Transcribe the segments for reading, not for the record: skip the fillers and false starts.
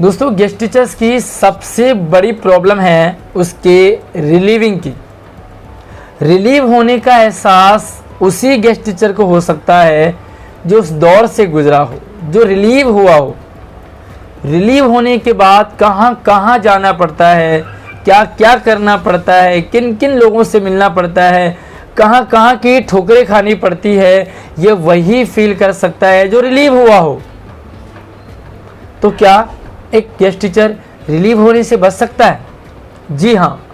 दोस्तों guest teachers की सबसे बड़ी प्रॉब्लम है उसके रिलीविंग की। रिलीव होने का एहसास उसी गेस्ट टीचर को हो सकता है जो उस दौर से गुजरा हो, जो रिलीव हुआ हो। रिलीव होने के बाद कहाँ कहाँ जाना पड़ता है, क्या क्या करना पड़ता है, किन किन लोगों से मिलना पड़ता है, कहाँ कहाँ की ठोकरें खानी पड़ती है, ये वही फील कर सकता है जो रिलीव हुआ हो। तो क्या एक गेस्ट टीचर रिलीव होने से बच सकता है? जी हाँ,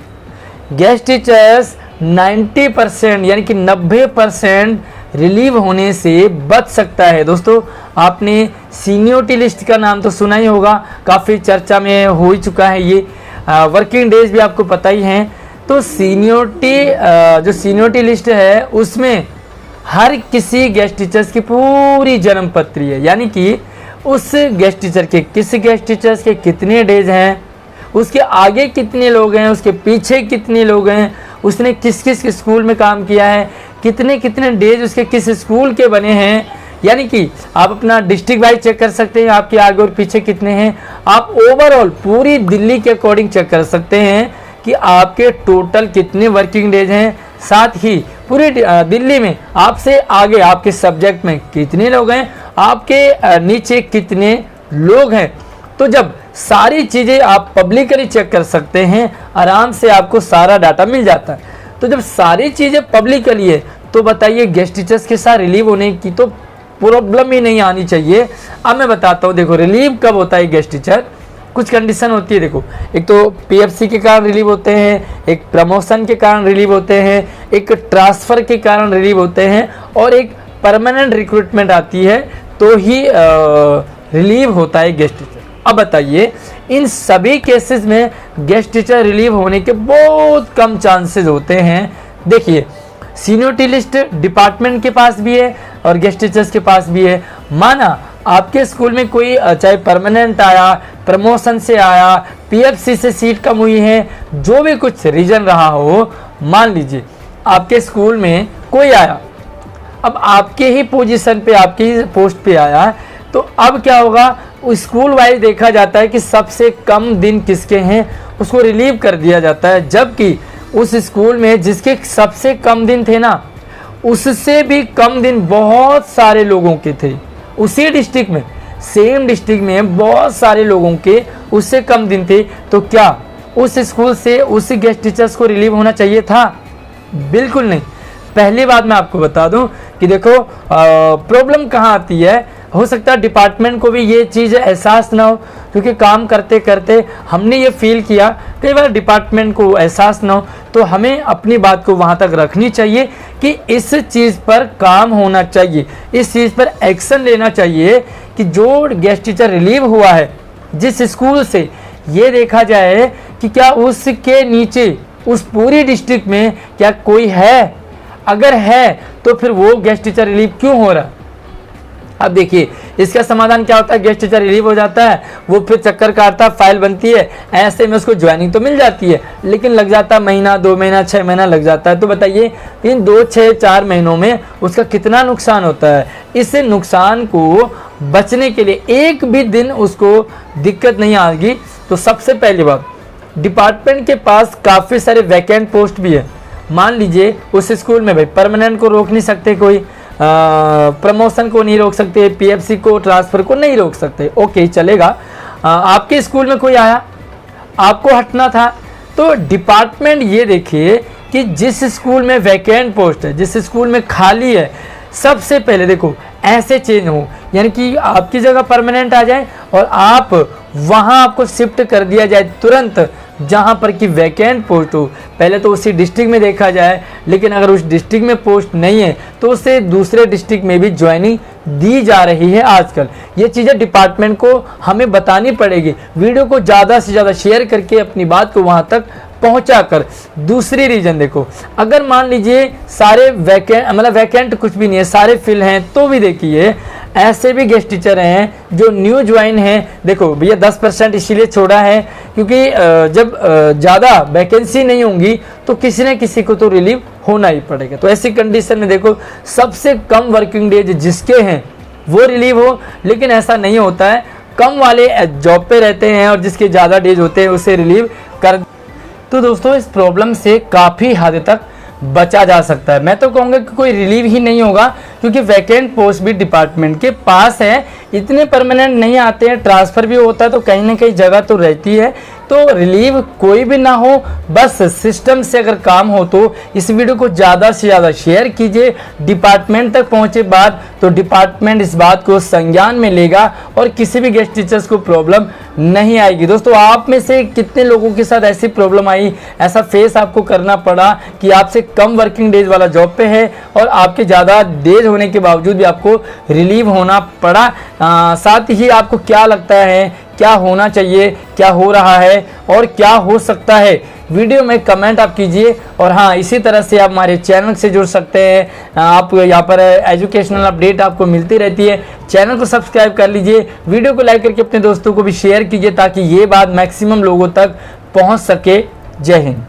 गेस्ट टीचर्स 90% यानी कि 90% रिलीव होने से बच सकता है। दोस्तों आपने सीनियोरिटी लिस्ट का नाम तो सुना ही होगा, काफ़ी चर्चा में हो ही चुका है ये। वर्किंग डेज भी आपको पता ही हैं। तो सीनियोरिटी जो सीनियोरिटी लिस्ट है उसमें हर किसी गेस्ट टीचर्स की पूरी जन्म पत्री है, यानी कि उस गेस्ट टीचर के किस गेस्ट टीचर्स के कितने डेज हैं, उसके आगे कितने लोग हैं, उसके पीछे कितने लोग हैं, उसने किस किस स्कूल में काम किया है, कितने कितने डेज उसके किस स्कूल के बने हैं। यानी कि आप अपना डिस्ट्रिक्ट वाइज चेक कर सकते हैं, आपके आगे और पीछे कितने हैं। आप ओवरऑल पूरी दिल्ली के अकॉर्डिंग चेक कर सकते हैं कि आपके टोटल कितने वर्किंग डेज हैं। साथ ही पूरी दिल्ली में आपसे आगे आपके सब्जेक्ट में कितने लोग हैं, आपके नीचे कितने लोग हैं। तो जब सारी चीज़ें आप पब्लिकली चेक कर सकते हैं, आराम से आपको सारा डाटा मिल जाता है। तो जब सारी चीज़ें पब्लिकली है तो बताइए गेस्ट टीचर्स के साथ रिलीव होने की तो प्रॉब्लम ही नहीं आनी चाहिए। अब मैं बताता हूँ, देखो रिलीव कब होता है गेस्ट टीचर, कुछ कंडीशन होती है। देखो एक तो पीएफसी के कारण रिलीव होते हैं, एक प्रमोशन के कारण रिलीव होते हैं, एक ट्रांसफ़र के कारण रिलीव होते हैं, और एक परमानेंट रिक्रूटमेंट आती है तो ही रिलीव होता है गेस्ट टीचर। अब बताइए इन सभी केसेस में गेस्ट टीचर रिलीव होने के बहुत कम चांसेस होते हैं। देखिए सीनियोरिटी लिस्ट डिपार्टमेंट के पास भी है और गेस्ट टीचर्स के पास भी है। माना आपके स्कूल में कोई चाहे परमानेंट आया, प्रमोशन से आया, पीएफसी से सीट कम हुई है, जो भी कुछ रीजन रहा हो, मान लीजिए आपके स्कूल में कोई आया, अब आपके ही पोजीशन पे आपके ही पोस्ट पे आया, तो अब क्या होगा, स्कूल वाइज देखा जाता है कि सबसे कम दिन किसके हैं, उसको रिलीव कर दिया जाता है। जबकि उस स्कूल में जिसके सबसे कम दिन थे ना, उससे भी कम दिन बहुत सारे लोगों के थे उसी डिस्ट्रिक्ट में, सेम डिस्ट्रिक्ट में बहुत सारे लोगों के उससे कम दिन थे। तो क्या उस स्कूल से उस गेस्ट टीचर्स को रिलीव होना चाहिए था? बिल्कुल नहीं। पहली बात मैं आपको बता दूं कि देखो प्रॉब्लम कहाँ आती है। हो सकता है डिपार्टमेंट को भी ये चीज़ एहसास ना हो, क्योंकि काम करते करते हमने ये फील किया, कई बार डिपार्टमेंट को एहसास ना हो, तो हमें अपनी बात को वहाँ तक रखनी चाहिए कि इस चीज़ पर काम होना चाहिए, इस चीज़ पर एक्शन लेना चाहिए कि जो गेस्ट टीचर रिलीव हुआ है जिस स्कूल से, ये देखा जाए कि क्या उसके नीचे उस पूरी डिस्ट्रिक्ट में क्या कोई है। अगर है तो फिर वो गेस्ट टीचर रिलीव क्यों हो रहा। अब देखिए इसका समाधान क्या होता है, गेस्ट टीचर रिलीव हो जाता है, वो फिर चक्कर काटता है, फाइल बनती है, ऐसे में उसको ज्वाइनिंग तो मिल जाती है, लेकिन लग जाता है महीना, 2 महीना, 6 महीना लग जाता है। तो बताइए इन 2, 6, 4 महीनों में उसका कितना नुकसान होता है। इस नुकसान को बचने के लिए एक भी दिन उसको दिक्कत नहीं आएगी। तो सबसे पहली बात, डिपार्टमेंट के पास काफ़ी सारे वैकेंट पोस्ट भी है। मान लीजिए उस स्कूल में भाई परमानेंट को रोक नहीं सकते, कोई प्रमोशन को नहीं रोक सकते, पीएफसी को, ट्रांसफ़र को नहीं रोक सकते, ओके चलेगा। आपके स्कूल में कोई आया, आपको हटना था, तो डिपार्टमेंट ये देखिए कि जिस स्कूल में वैकेंट पोस्ट है, जिस स्कूल में खाली है, सबसे पहले देखो ऐसे चेंज हो, यानी कि आपकी जगह परमानेंट आ जाए और आप वहाँ आपको शिफ्ट कर दिया जाए तुरंत जहाँ पर कि वैकेंट पोस्ट हो। पहले तो उसी डिस्ट्रिक्ट में देखा जाए, लेकिन अगर उस डिस्ट्रिक्ट में पोस्ट नहीं है तो उसे दूसरे डिस्ट्रिक्ट में भी ज्वाइनिंग दी जा रही है आजकल। ये चीज़ें डिपार्टमेंट को हमें बतानी पड़ेगी, वीडियो को ज़्यादा से ज़्यादा शेयर करके अपनी बात को वहाँ तक पहुँचा कर। दूसरी रीज़न देखो, अगर मान लीजिए सारे वैकेंट कुछ भी नहीं है, सारे फिल हैं, तो भी देखिए ऐसे भी गेस्ट टीचर हैं जो न्यू ज्वाइन हैं। देखो भैया 10% इसीलिए छोड़ा है क्योंकि जब ज़्यादा वैकेंसी नहीं होंगी तो किसी न किसी को तो रिलीव होना ही पड़ेगा। तो ऐसी कंडीशन में देखो सबसे कम वर्किंग डेज जिसके हैं वो रिलीव हो, लेकिन ऐसा नहीं होता है। कम वाले जॉब पे रहते हैं और जिसके ज़्यादा डेज होते हैं उसे रिलीव कर। तो दोस्तों इस प्रॉब्लम से काफ़ी हद तक बचा जा सकता है। मैं तो कहूँगा कि कोई रिलीव ही नहीं होगा, क्योंकि वैकेंट पोस्ट भी डिपार्टमेंट के पास है, इतने परमानेंट नहीं आते हैं, ट्रांसफ़र भी होता है तो कहीं ना कहीं जगह तो रहती है। तो रिलीव कोई भी ना हो, बस सिस्टम से अगर काम हो तो इस वीडियो को ज़्यादा से ज़्यादा शेयर कीजिए। डिपार्टमेंट तक पहुँचे बाद तो डिपार्टमेंट इस बात को संज्ञान में लेगा और किसी भी गेस्ट टीचर्स को प्रॉब्लम नहीं आएगी। दोस्तों आप में से कितने लोगों के साथ ऐसी प्रॉब्लम आई, ऐसा फेस आपको करना पड़ा कि आपसे कम वर्किंग डेज वाला जॉब पे है और आपके ज़्यादा डेज होने के बावजूद भी आपको रिलीव होना पड़ा? साथ ही आपको क्या लगता है, क्या होना चाहिए, क्या हो रहा है और क्या हो सकता है, वीडियो में कमेंट आप कीजिए। और हाँ, इसी तरह से आप हमारे चैनल से जुड़ सकते हैं। आप यहाँ पर एजुकेशनल अपडेट आपको मिलती रहती है। चैनल को सब्सक्राइब कर लीजिए, वीडियो को लाइक करके अपने दोस्तों को भी शेयर कीजिए ताकि ये बात मैक्सिमम लोगों तक पहुँच सके। जय हिंद।